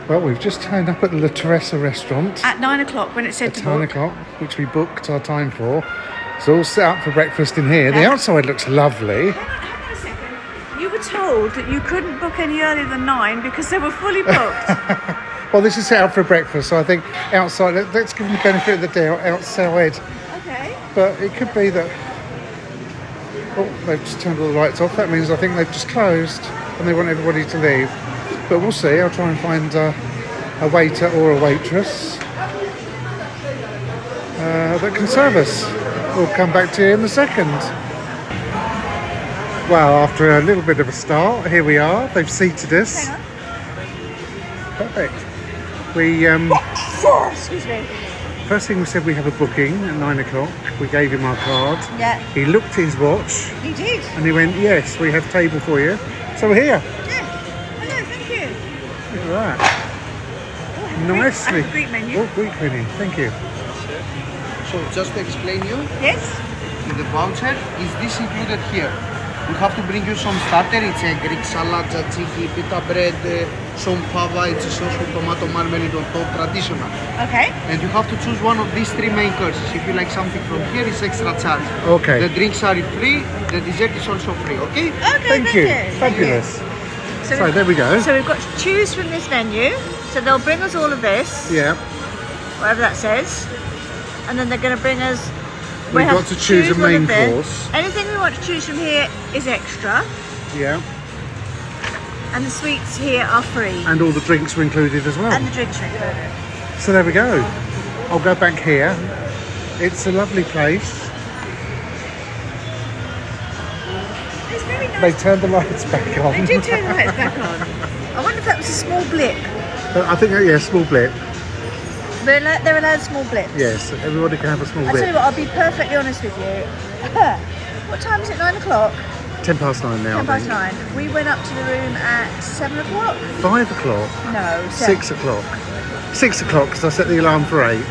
Well, we've just turned up at the Terrasse Restaurant. At 9 o'clock when it said at to 9 book. o'clock, which we booked our time for. It's all set up for breakfast in here. The Yeah. outside looks lovely. Hang on a second. You were told that you couldn't book any earlier than 9 because they were fully booked. Well, this is set up for breakfast, so I think outside, let's give them the benefit of the doubt outside. Okay. But it could be that... Oh, they've just turned all the lights off. That means I think they've just closed and they want everybody to leave. But we'll see. I'll try and find a waiter or a waitress that can serve us. We'll come back to you in a second. Well, after a little bit of a start, here we are. They've seated us. Hang on. Perfect. We Excuse me. first thing we said, we have a booking at 9 o'clock. We gave him our card. Yeah. He looked at his watch He did. and he went, "Yes, we have table for you." So we're here. Yeah. Hello, thank you. Look at that. Nicely. Greek menu. Oh, Greek menu. Thank you. So just to explain you, Yes. in the voucher, is this included here? We have to bring you some starter. It's a Greek salad, tzatziki, pita bread, some pava, it's a sauce with tomato marmalade on top, traditional. Okay. And you have to choose one of these three main courses. If you like something from here, it's extra charge. Okay. The drinks are free, the dessert is also free, okay? Okay. Thank you. Fabulous. So there we go. So we've got to choose from this menu. So they'll bring us all of this, Yeah. whatever that says, and then they're going to bring us. We've got to choose a one main of them. course. Anything we want to choose from here is extra, Yeah. and the sweets here are free, And all the drinks were included as well. and the drinks are included. So there we go. I'll go back here. It's a lovely place. It's very nice. They turned the lights back on. They did turn the lights back on. I wonder if that was a small blip. I think, yeah, small blip. They're allowed small blips. Yes, everybody can have a small I'll tell you blip. what, I'll be perfectly honest with you. What time is it? 9 o'clock? 9:10 now, 10 past 9. We went up to the room at 7 o'clock? 5 o'clock. No, 6 o'clock. 6 o'clock because I set the alarm for 8.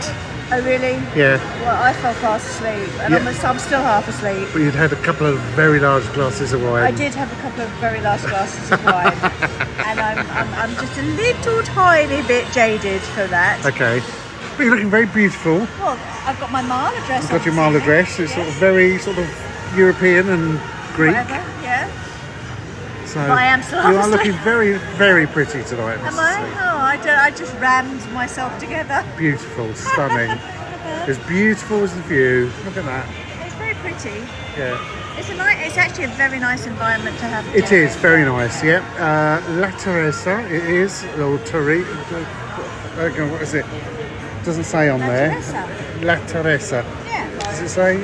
Oh, really? Yeah, Well, I fell fast asleep, and Yeah. I'm still half asleep. but you'd had a couple of very large glasses of wine. I did have a couple of very large glasses of wine, and I'm just a little tiny bit jaded for that. Okay. But you're looking very beautiful. Well, I've got my Marla dress. You've got your on Marla today. dress. It's sort of very European and Greek. Whatever, yeah. So But I am still you are half looking asleep. very, very pretty tonight. Am Mrs. I? C. Oh, I just rammed myself together. Beautiful, stunning. As beautiful as the view. Look at that. It's very pretty. Yeah. It's actually a very nice environment to have. It is very nice. Yeah. La Terrasse. It is. Or what is it? Doesn't say on La there. Terrasse. La Terrasse. Yeah. Does it say?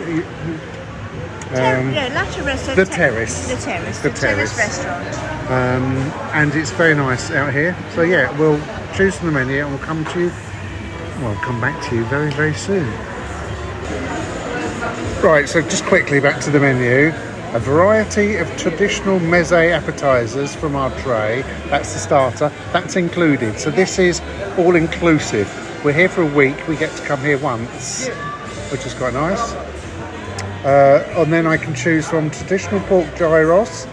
Yeah, La Terrasse. The terrace. The terrace. The The terrace terrace. restaurant. And it's very nice out here. So yeah, we'll choose from the menu and we'll come to you. Well, come back to you very, very soon. Right, so just quickly back to the menu. A variety of traditional meze appetizers from our tray. That's the starter. That's included. So this is all inclusive. We're here for a week. We get to come here once, which is quite nice. And then I can choose from traditional pork gyros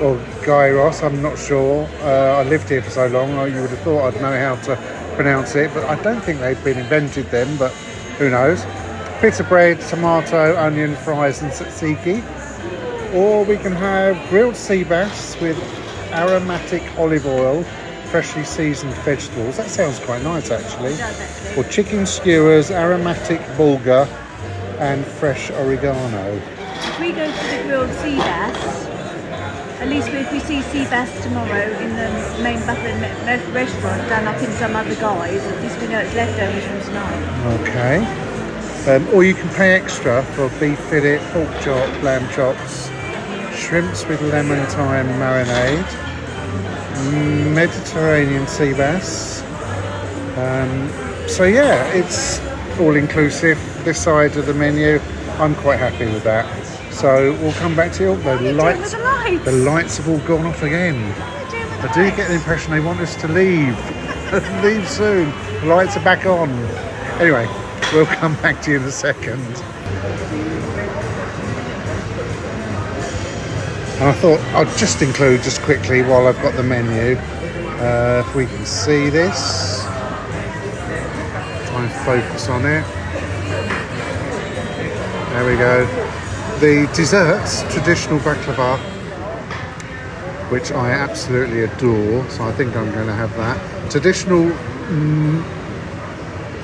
or gyros. I'm not sure. I lived here for so long. You would have thought I'd know how to pronounce it, but I don't think they've been invented then. But who knows? Bit of bread, tomato, onion, fries, and tzatziki. Or we can have grilled sea bass with aromatic olive oil, freshly seasoned vegetables. That sounds quite nice, actually. It does, actually. Or chicken skewers, aromatic bulgur, and fresh oregano. If we go for the grilled sea bass, at least if we see sea bass tomorrow in the main buffet restaurant done up in some other guise, at least we know it's leftovers from tonight. Okay. Or you can pay extra for beef fillet, pork chop, lamb chops, shrimps with lemon thyme marinade, Mediterranean sea bass. So yeah, it's all inclusive. This side of the menu, I'm quite happy with that. So we'll come back to you. The lights have all gone off again. I do get the impression they want us to leave. Leave soon. The lights are back on. Anyway, we'll come back to you in a second. And I thought I'd just include, just quickly, while I've got the menu, If we can see this, try and focus on it. There we go. The desserts, traditional baklava, which I absolutely adore, so I think I'm going to have that. Traditional,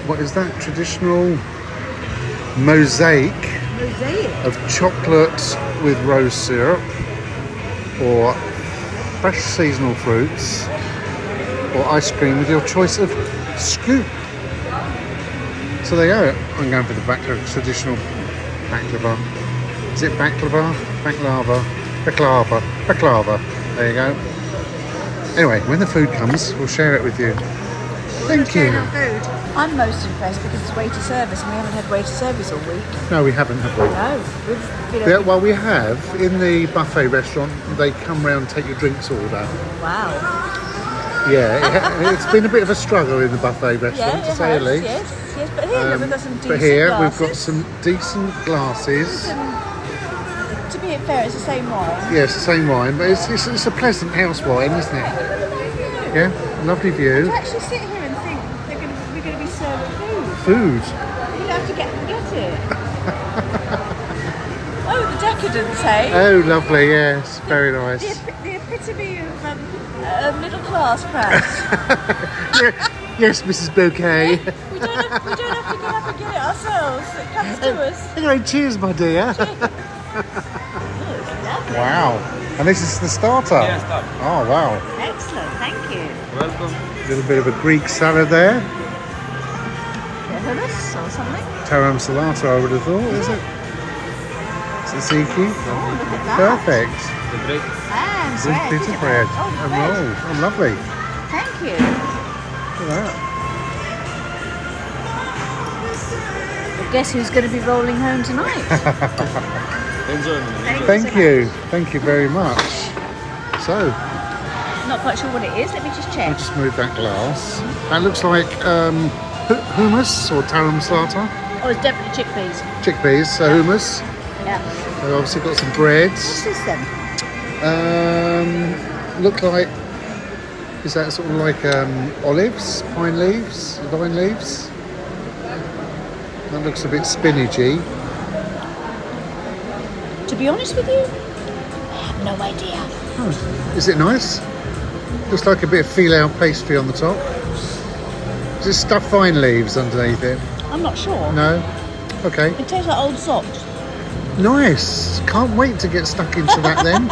what is that? Traditional mosaic of chocolate with rose syrup, or fresh seasonal fruits, or ice cream with your choice of scoop. So there you go. I'm going for the traditional baklava. Is it baklava? Baklava. There you go. Anyway, when the food comes, we'll share it with you. Thank you. I'm most impressed because it's waiter service and we haven't had waiter service all week. No, we haven't, have we? No. We've Yeah, well, we have. In the buffet restaurant, they come round and take your drinks order. Wow. Yeah, it's been a bit of a struggle in the buffet restaurant, to say the least. Yes, but here we've got some decent But here glasses. we've got some decent glasses. To be fair, it's the same wine. Yeah, it's the same wine, but it's a pleasant house wine, isn't it? Yeah, lovely view. To actually sit here and think we're going to be served food. Food. You have to get it. Oh, the decadence, eh? Oh, lovely, yes, very nice. The epitome of middle class, perhaps. Yes, Mrs. Bouquet. we don't have to get up and get it ourselves. It comes to us. Anyway, cheers, my dear. Wow. And this is the starter? Yeah, starter. Oh, wow. Excellent, thank you. Welcome. A little bit of a Greek salad there. Hummus or something? Taram salata, I would have thought, is it? Tzatziki? Oh, look at that. Perfect. The bread. And With bread. pita bread Oh, and bread. roll. Oh, lovely. Thank you. Look at that. Well, guess who's going to be rolling home tonight? Enjoy. Thank you. Thank you very much. So, Not quite sure what it is. Let me just we'll check. just move that glass. That looks like hummus or taram salata. Oh, it's definitely chickpeas. Chickpeas, so hummus. Yeah. They've obviously got some breads. What's this then? Look like, is that sort of like olives, vine leaves? That looks a bit spinachy. To be honest with you, I have no idea. Oh, is it nice? Looks like a bit of filet pastry on the top. Is it stuffed vine leaves underneath it? I'm not sure. No? Okay. It tastes like old socks. Nice. Can't wait to get stuck into that then.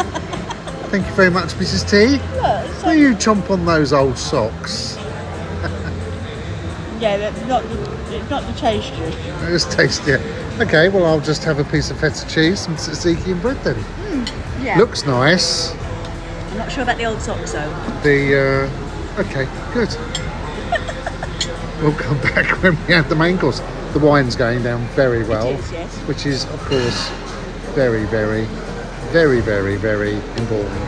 Thank you very much, Mrs. T. Look, it's Will you chomp on those old socks? yeah, it's not the tastiest. It's tasty. Okay, well, I'll just have a piece of feta cheese, some tzatziki and bread then. Yeah. Looks nice. I'm not sure about the old socks though. Okay, good. We'll come back when we have the main course. The wine's going down very well, is, yes. which is, of course, very, very, very, very, very important.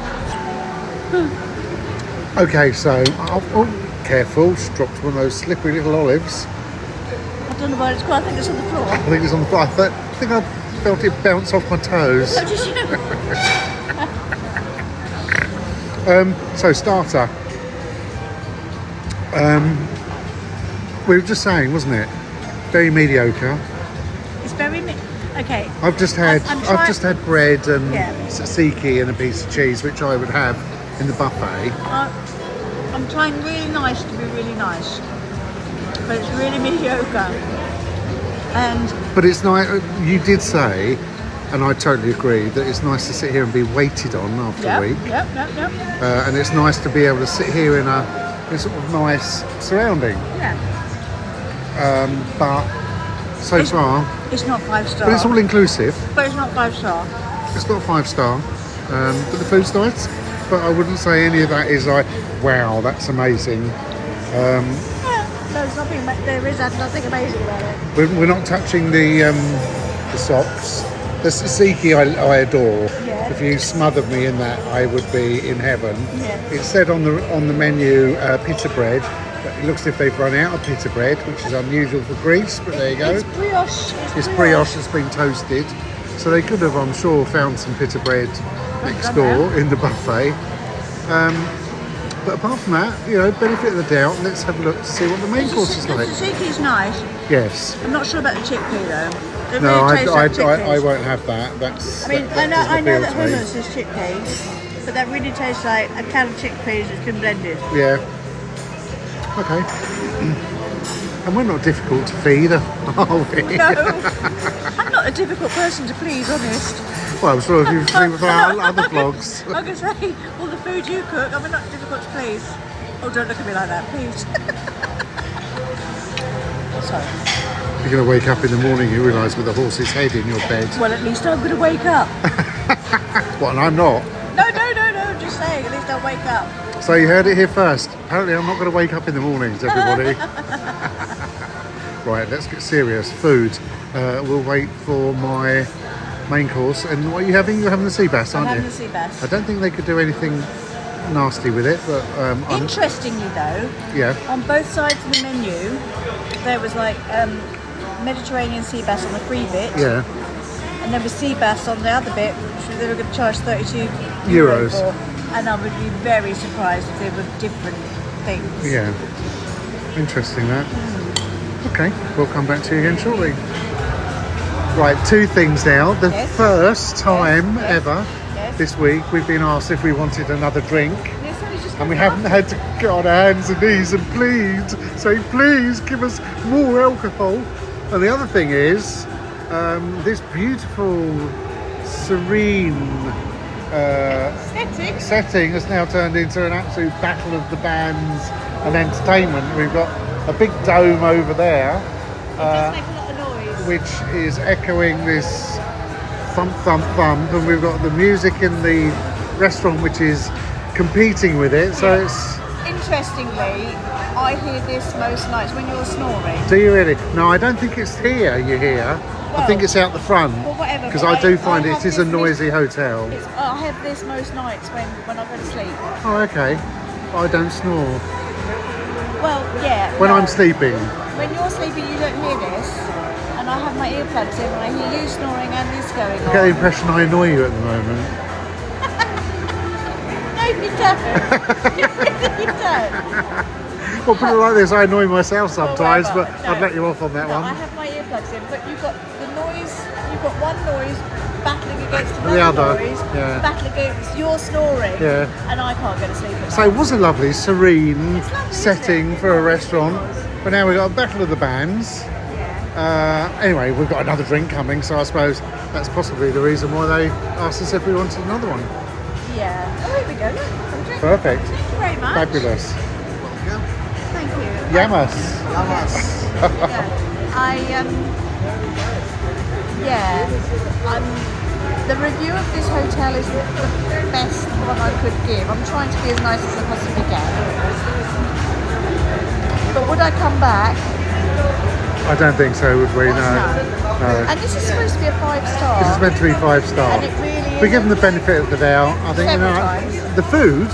Okay, so, oh, careful, just dropped one of those slippery little olives. I don't know what it's called. I think it's on the floor. I think it's on the floor. I think I felt it bounce off my toes. Oh, did you? So starter. We were just saying, wasn't it? Very mediocre. It's very okay. I've just had I'm just had bread and Yeah. tzatziki and a piece of cheese, which I would have in the buffet. I'm trying really nice to be really nice, but it's really mediocre. And But it's nice. You did say, and I totally agree, that it's nice to sit here and be waited on after a week. Yep. And it's nice to be able to sit here in a sort of nice surrounding. Yeah. But so far, It's not 5-star. but it's all inclusive. But it's not 5-star. It's not 5-star, but the food's nice. But I wouldn't say any of that is like, wow, that's amazing. There's nothing. There is nothing amazing about it. We're not touching the socks. The tzatziki I adore. Yeah. If you smothered me in that, I would be in heaven. Yeah. It said on the menu pita bread. But it looks as if they've run out of pita bread, which is unusual for Greece. But there you go. It's brioche. It's brioche that's been toasted. So they could have, I'm sure, found some pita bread next door in the buffet. But apart from that, you know, benefit of the doubt. Let's have a look to see what the main course is The like. tzatziki's nice. Yes. I'm not sure about the chickpea though. It No, really tastes like I chickpeas. won't have that. That's. I mean, that I know that doesn't appeal to me. hummus is chickpeas, but that really tastes like a can of chickpeas that's been blended. Yeah. Okay. And we're not difficult to feed, are we? No, I'm not a difficult person to please, honest. Well, I'm sure if you've seen with our other vlogs. I can say, all the food you cook, I'm not difficult to please. Oh, don't look at me like that, please. Sorry. You're going to wake up in the morning, you realise with a horse's head in your bed. Well, at least I'm going to wake up. What, and I'm not. No, just saying, at least I'll wake up. So you heard it here first. Apparently I'm not going to wake up in the mornings, everybody. Right, let's get serious. Food. We'll wait for my main course. And what are you having? You're having the sea bass, aren't I'm you? having the sea bass. I don't think they could do anything nasty with it, but Interestingly though, yeah. on both sides of the menu, there was like Mediterranean sea bass on the free bit, Yeah. and there was sea bass on the other bit, which they were going to charge 32 Euros. for. And I would be very surprised if they were different things. Yeah. Interesting that. Okay, we'll come back to you again shortly. Right, two things now. The Yes. first time Yes. ever Yes. this week we've been asked if we wanted another drink. Yes, I was just And we gonna haven't had to get on our hands and knees and plead, say please give us more alcohol. And the other thing is, this beautiful, serene setting has now turned into an absolute battle of the bands and entertainment. We've got a big dome over there, It does make a lot of noise. which is echoing this thump, thump, thump, and we've got the music in the restaurant which is competing with it. So it's. Interestingly, I hear this most nights when you're snoring. Do you really? No, I don't think it's here. You hear? I think it's out the front. Well, whatever. Because but I do find have it is a this noisy hotel. I have this most nights when I go to sleep. Oh, okay. I don't snore Well, yeah. when no. I'm sleeping. When you're sleeping, you don't hear this, and I have my earplugs in, and I hear you snoring and this going I on. get the impression I annoy you at the moment. No, you don't. You don't. Well, put it like this: I annoy myself sometimes, whatever. but No. I'd let you off on that No, I one. have my earplugs in, but you've got the noise. You've got one noise battling against The another other, noise, yeah. battling against your snoring, Yeah. and I can't go to sleep at So night. it was a lovely, serene It's lovely, setting isn't it? for a restaurant. But now we've got a battle of the bands. Yeah. Anyway, we've got another drink coming, so I suppose that's possibly the reason why they asked us if we wanted another one. Yeah. Oh, here we go. Look, have a drink. Perfect. Thank you very much. Fabulous. Thank you. Yamas. The review of this hotel is the best one I could give. I'm trying to be as nice as I possibly can. But would I come back? I don't think so, would we? No. No. And this is supposed to be a 5-star. This is meant to be 5-star. And it really We is. give them the benefit of the doubt. I think Several times. the food,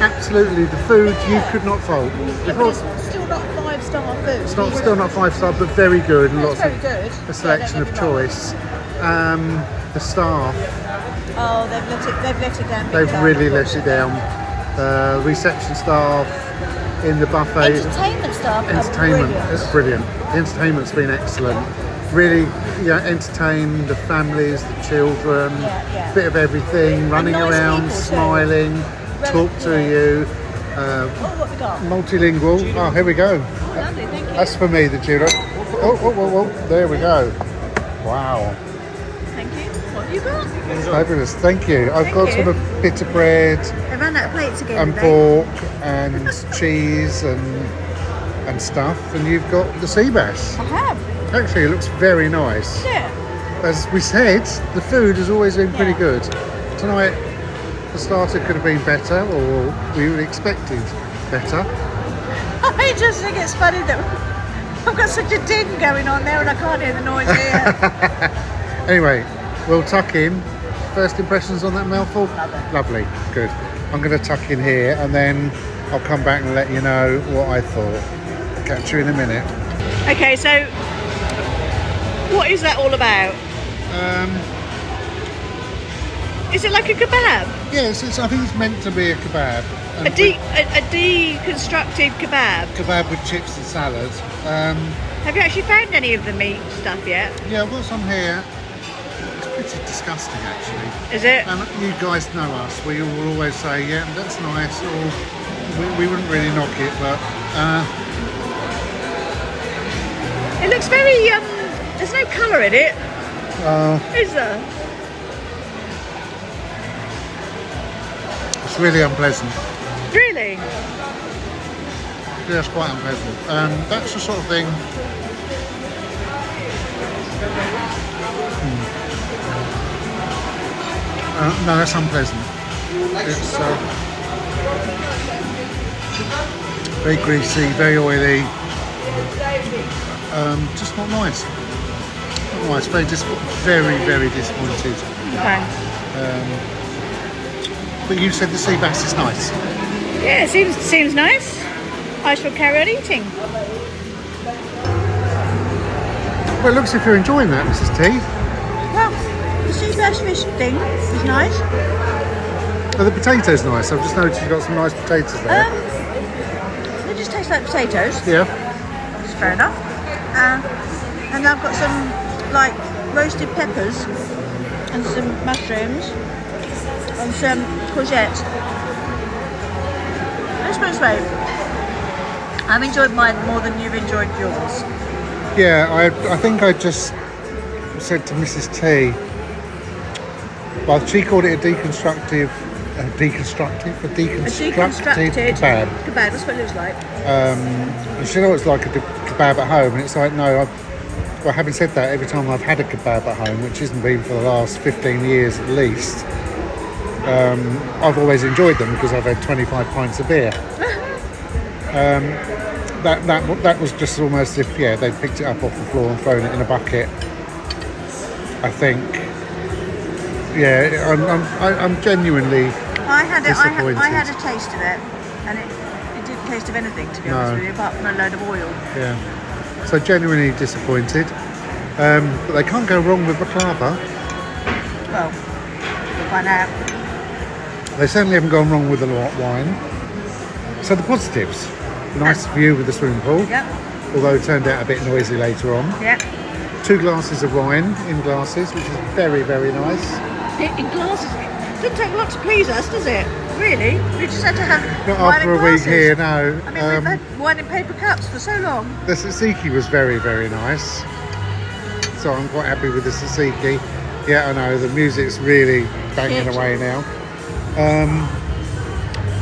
absolutely, the food you could not fault. But it's still not 5-star food. It's not still not 5-star, but very good. No, Lots it's of very good. a selection of choice. The staff, Oh, they've let it down. big they've time, really let it unfortunately. down. Reception staff in the buffet. Entertainment staff. Entertainment, Are it's brilliant. The entertainment's been excellent. Really, entertain the families, the children, Yeah. bit of everything, running nice around, people too. smiling, talk to you. Oh, what we got? Multilingual. Oh, here we go. Oh, lovely, thank you. That's for me, the children. Oh, there we go. Wow, Thank you. What have you got? fabulous. Thank you. I've Thank got you. sort of bit of bread They ran out of plates again. and today. pork and cheese and stuff, and you've got the sea bass. I have. Actually, it looks very nice. Yeah. As we said, the food has always been pretty Yeah. good. Tonight, the starter could have been better, or we would expected better. I just think it's funny that I've got such a din going on there and I can't hear the noise here. Anyway, we'll tuck in. First impressions on that mouthful? Love it. Lovely, good. I'm going to tuck in here and then I'll come back and let you know what I thought. Catch you in a minute. Okay, so what is that all about? Is it like a kebab? Yes, I think it's meant to be a kebab. A deconstructed kebab. Kebab with chips and salad. Have you actually found any of the meat stuff yet? Yeah, I've got some here. It's pretty disgusting, actually. Is it? And you guys know us. We will always say, yeah, that's nice, or we wouldn't really knock it, but It looks very, there's no colour in it. Is there? it's really unpleasant. Really? Yeah, it's quite unpleasant. That's the sort of thing. No, that's unpleasant. It's very greasy, very oily. Just not nice. Not nice. Very very disappointed. Okay. But you said the sea bass is nice. Yeah, it seems nice. I shall carry on eating. Well, it looks as if you're enjoying that, Mrs. T. Well, the sea bass fish thing is nice. Oh, the potatoes nice. I've just noticed you've got some nice potatoes there. They just taste like potatoes. Yeah. It's fair enough. And I've got some like roasted peppers and some mushrooms and some courgettes. Let's put it this way. I've enjoyed mine more than you've enjoyed yours. Yeah, I think I just said to Mrs. T, well, she called it a deconstructive kebab. Kebab, that's what it looks like. And she know it's like a kebab at home, and it's like, no, well, having said that, every time I've had a kebab at home, which hasn't been for the last 15 years at least, I've always enjoyed them because I've had 25 pints of beer. That was just almost as if, yeah, they'd picked it up off the floor and thrown it in a bucket. I think, yeah, I'm genuinely disappointed. I had a taste of it, and it didn't taste of anything, to be honest with you, apart from a load of oil. Yeah, so genuinely disappointed. But they can't go wrong with baklava. Well, we'll find out. They certainly haven't gone wrong with the wine. So the positives: nice view with the swimming pool. Yep. Although it turned out a bit noisy later on. Yep. 2 glasses of wine in glasses, which is very, very nice. In glasses. It doesn't take a lot to please us, does it? Really? We just had to have Not wine after in a week glasses. here, no. I mean, we've had wine in paper cups for so long. The tzatziki was very, very nice. So I'm quite happy with the tzatziki. Yeah, I know, the music's really banging Good. away now.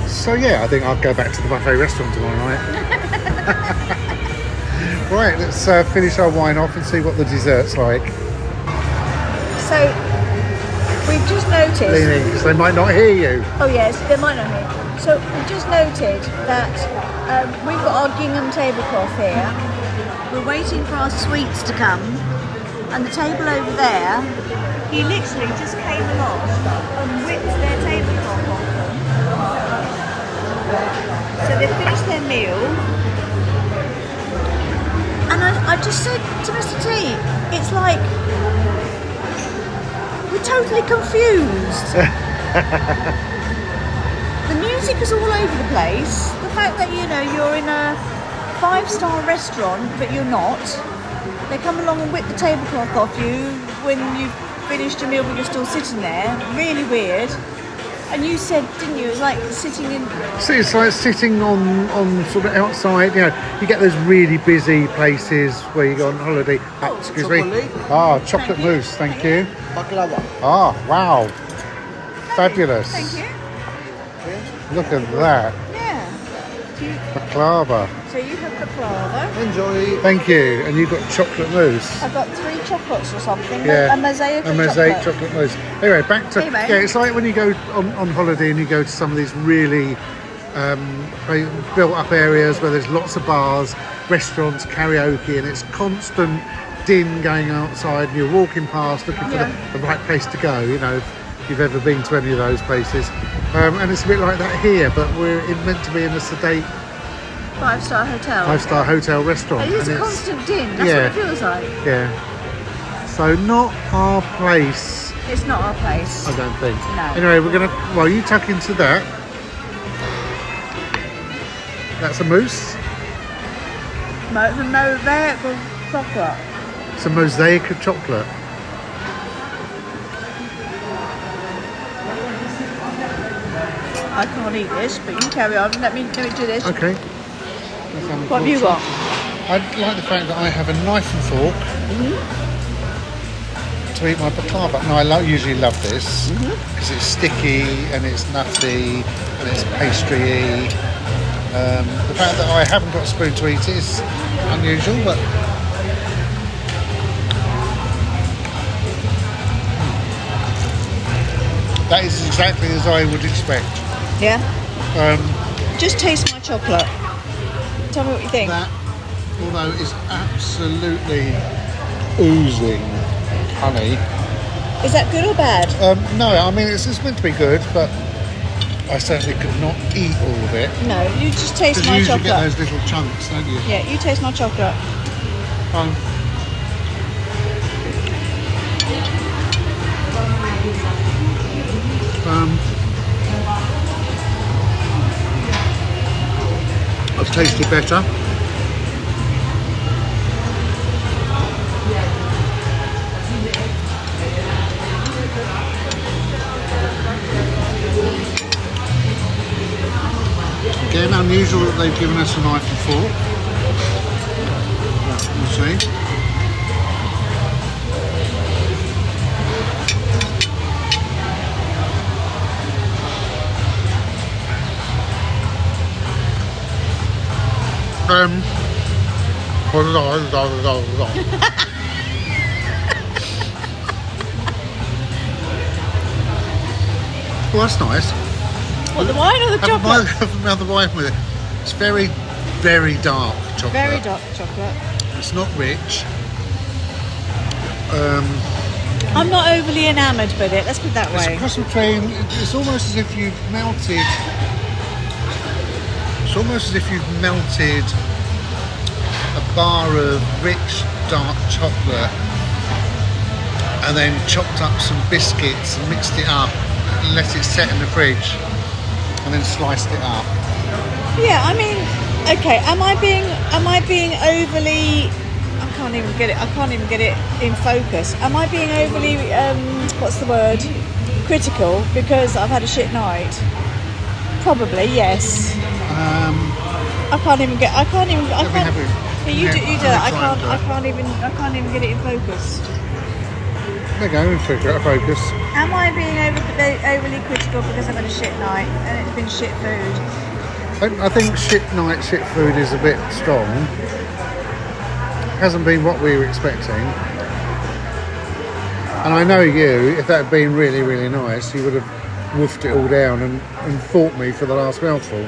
So yeah, I think I'll go back to the buffet restaurant tomorrow night. Right, let's finish our wine off and see what the dessert's like. So, we've just noticed... Leaning, because they might not hear you. Oh yes, they might not hear. So, we've just noted that we've got our gingham tablecloth here. We're waiting for our sweets to come. And the table over there, he literally just came along and whipped their tablecloth off them. So they've finished their meal. And I just said to Mr. T, it's like, we're totally confused. The music is all over the place. The fact that, you know, you're in a 5-star restaurant, but you're not. They come along and whip the tablecloth off you when you've finished your meal, but you're still sitting there. Really weird. And you said, didn't you, it was like sitting in... So it's like sitting on sort of outside, you know, you get those really busy places where you go on holiday. Oh, Excuse me. chocolate. Ah, chocolate mousse, thank you. Baklava. Ah, wow. Fabulous. Thank you. Look at that. Yeah. Baklava. So you have baklava. Enjoy. Thank you. And you've got chocolate mousse. I've got 3 chocolates or something. Yeah. A mosaic of chocolate mousse. Anyway, back to... Anyway. Yeah, it's like when you go on holiday and you go to some of these really built-up areas where there's lots of bars, restaurants, karaoke, and it's constant din going outside, and you're walking past looking for the right place to go, you know, if you've ever been to any of those places. And it's a bit like that here, but we're meant to be in a sedate 5-star hotel. 5-star hotel restaurant. It is and a it's- constant din. That's yeah. what it feels like. Yeah. So not our place, It's not our place. I don't think. No. Anyway, we're gonna, well, you tuck into that. That's a mousse. It's a mosaic of chocolate. It's a mosaic of chocolate. I can't eat this, but you carry on. Let me do this. Okay. What have you got? I like the fact that I have a knife and fork to eat my baklava. No, I usually love this because it's sticky and it's nutty and it's pastry-y. The fact that I haven't got a spoon to eat it is unusual, but that is exactly as I would expect. Yeah. Just taste my chocolate. Tell me what you think. That, although is absolutely oozing honey. Is that good or bad? No, I mean it's meant to be good, but I certainly could not eat all of it. No, you just taste Because my you usually chocolate. get those little chunks, don't you? Yeah, you taste my chocolate. I've tasted better. Again, unusual that they've given us a knife and fork. We'll see. Well, that's nice. What, the wine or the chocolate? Have another wine with it. It's very, very dark chocolate. Very dark chocolate. It's not rich. I'm not overly enamoured with it, let's put it that It's way. a cross between. It's almost as if you've melted. It's almost as if you've melted a bar of rich dark chocolate and then chopped up some biscuits and mixed it up and let it set in the fridge and then sliced it up. Yeah, I mean, okay, am I being overly, I can't even get it in focus. Am I being overly what's the word? Critical because I've had a shit night? Probably, yes. I can't even get yeah, you do that. I can't even get it in focus. There you go, figure out focus. Am I being overly critical because I've had a shit night and it's been shit food? I think shit night, shit food is a bit strong. Hasn't been what we were expecting. And I know you, if that had been really, really nice, you would have woofed it all down and fought me for the last mouthful.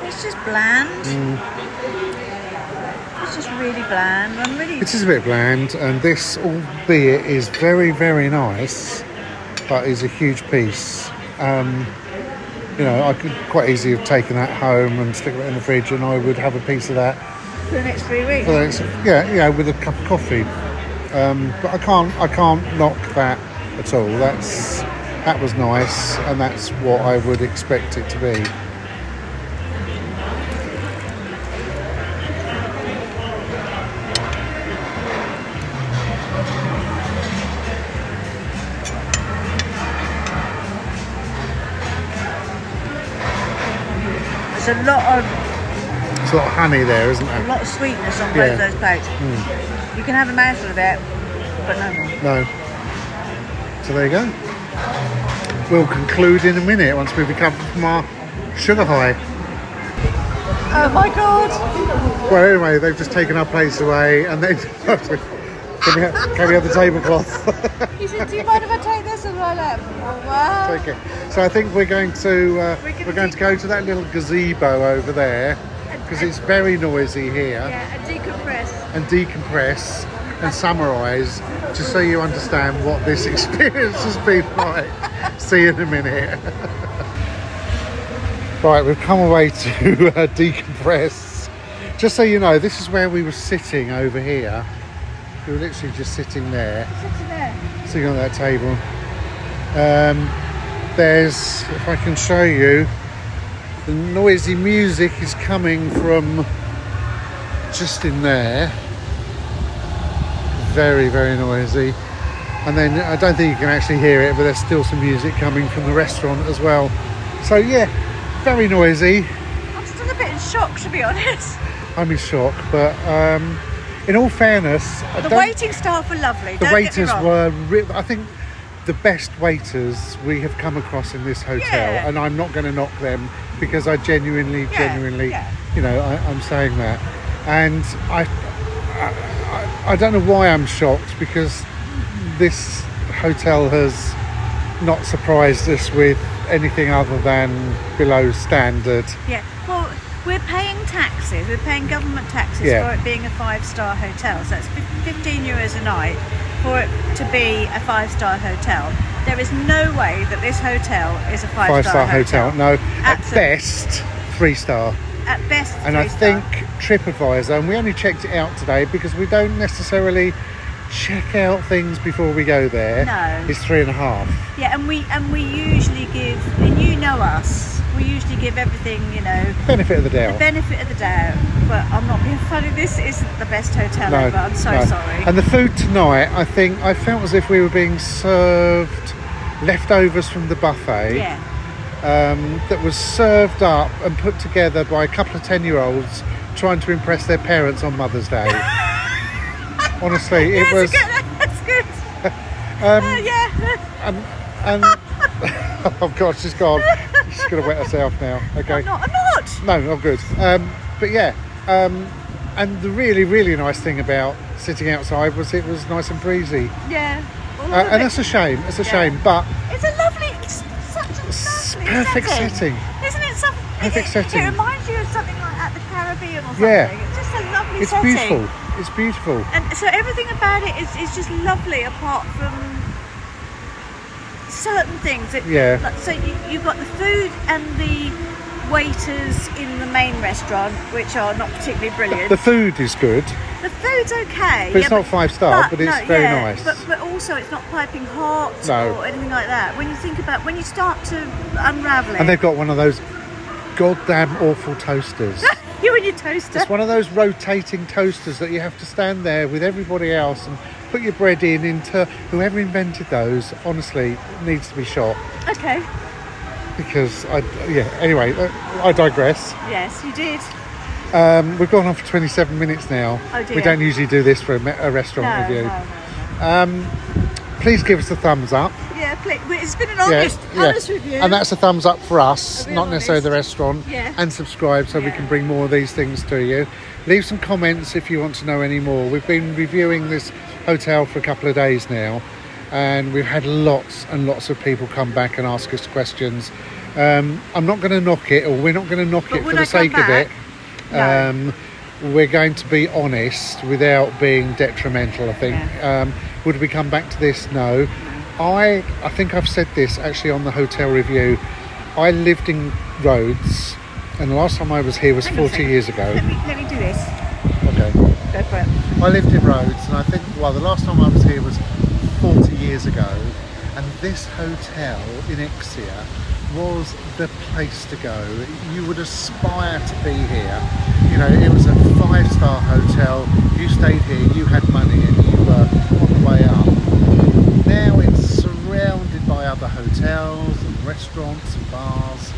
It's just bland. It's just really bland. It is a bit bland, and this, albeit, is very, very nice, but is a huge piece. You know, I could quite easily have taken that home and stick it in the fridge, and I would have a piece of that for the next 3 weeks. Yeah, with a cup of coffee. But I can't knock that at all. That was nice, and that's what I would expect it to be. There's a lot of honey there, isn't there? a lot of sweetness on both those plates. You can have a mouthful of it, but no more. No. So there you go. We'll conclude in a minute once we've recovered from our sugar high. Oh my god! Well, anyway, they've just taken our plates away, and then can we have the tablecloth? He said, "Do you mind if I take this?" And I like, "Oh wow." Take it. So I think we're going to go to that little gazebo over there because it's very noisy here. Yeah, and decompress and summarise just so you understand what this experience has been like. See you in a minute. Right, we've come away to decompress. Just so you know, this is where we were sitting over here. We were literally just sitting there. Sitting on that table. There's, if I can show you, The noisy music is coming from just in there. Very, very noisy. And then I don't think you can actually hear it, but there's still some music coming from the restaurant as well. So yeah, very noisy. I'm still a bit in shock, to be honest. I'm in shock, but in all fairness, The waiting staff were lovely. the don't waiters get me wrong. were, I think, the best waiters we have come across in this hotel, Yeah. and I'm not going to knock them because I genuinely, yeah. you know, I'm saying that, and I don't know why I'm shocked, because this hotel has not surprised us with anything other than below standard. Yeah, well, we're paying taxes. We're paying government taxes Yeah. for it being a 5-star hotel. So it's 15 euros a night for it to be a 5-star hotel. There is no way that this hotel is a 5-star Five-star hotel, no, at Absolutely. best 3-star. At best, And I 3-star. think TripAdvisor, and we only checked it out today because we don't necessarily check out things before we go there. No. It's 3.5. Yeah, and we usually give, and you know us, we usually give everything, you know, Benefit of the the doubt. benefit of the doubt. But I'm not being funny. This isn't the best hotel ever. I'm so no. sorry. And the food tonight, I think, I felt as if we were being served leftovers from the buffet. Yeah. That was served up and put together by a couple of 10-year-olds trying to impress their parents on Mother's Day. Honestly, it was. That's good. Yeah. And oh God, she's gone. She's going to wet herself now. Okay. I'm not. No, not good. But yeah, and the really, really nice thing about sitting outside was it was nice and breezy. Yeah. Well, And that's a shame. It's a shame, but it's a lovely, it's such a lovely perfect setting. Isn't it? Perfect setting. It reminds you of something like at the Caribbean or something. Yeah. It's just a lovely It's setting. beautiful. It's beautiful. And so everything about it is just lovely, apart from certain things. Yeah. Like, so you've got the food and the waiters in the main restaurant, which are not particularly brilliant. The food is good, The food's okay. but it's not 5-star, but it's very nice. But also it's not piping hot No. or anything like that. When you think about, when you start to unravel it. And they've got one of those goddamn awful toasters. You and your toaster. It's one of those rotating toasters that you have to stand there with everybody else and put your bread into. Whoever invented those, honestly, needs to be shot. Okay. Because anyway, I digress. Yes, you did. We've gone on for 27 minutes now. Oh dear. We don't usually do this for a restaurant review. No. Please give us a thumbs up. Yeah, please. It's been an honest review. And that's a thumbs up for us, A real not necessarily the honest. restaurant. Yeah. And subscribe so we Yeah. can bring more of these things to you. Leave some comments if you want to know any more. We've been reviewing this hotel for a couple of days now, and we've had lots and lots of people come back and ask us questions. I'm not going to knock it, or we're not going to knock But it would for the I come sake of it. No. We're going to be honest without being detrimental, I think. Yeah. Would we come back to this? No. I think I've said this actually on the hotel review. I lived in Rhodes, and the last time I was here was Hang on a 40 second. years ago. Let me do this. Okay. Go for it. I lived in Rhodes, and I think, well, the last time I was here was 40 years ago, and this hotel in Ixia was the place to go. You would aspire to be here. You know, it was a 5-star hotel. You stayed here, you had money, and you were on the way up. Now it's surrounded by other hotels and restaurants and bars.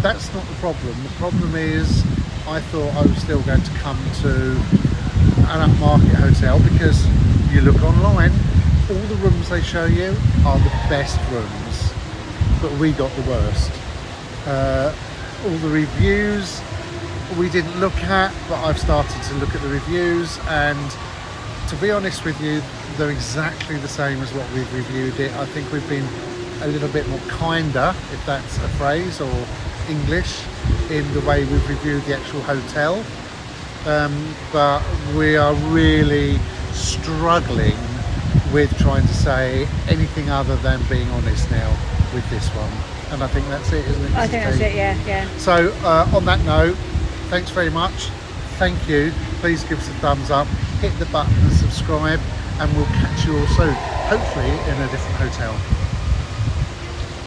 That's not the problem. The problem is I thought I was still going to come to an upmarket hotel, because you look online, all the rooms they show you are the best rooms, but we got the worst. All the reviews we didn't look at, but I've started to look at the reviews, and to be honest with you, they're exactly the same as what we've reviewed it. I think we've been a little bit more kinder, if that's a phrase, or English, in the way we've reviewed the actual hotel. But we are really struggling with trying to say anything other than being honest now with this one. And I think that's it, isn't it? I think that's Mrs. T? it, yeah. So on that note, thanks very much. Thank you. Please give us a thumbs up, hit the button and subscribe, and we'll catch you all soon, hopefully in a different hotel.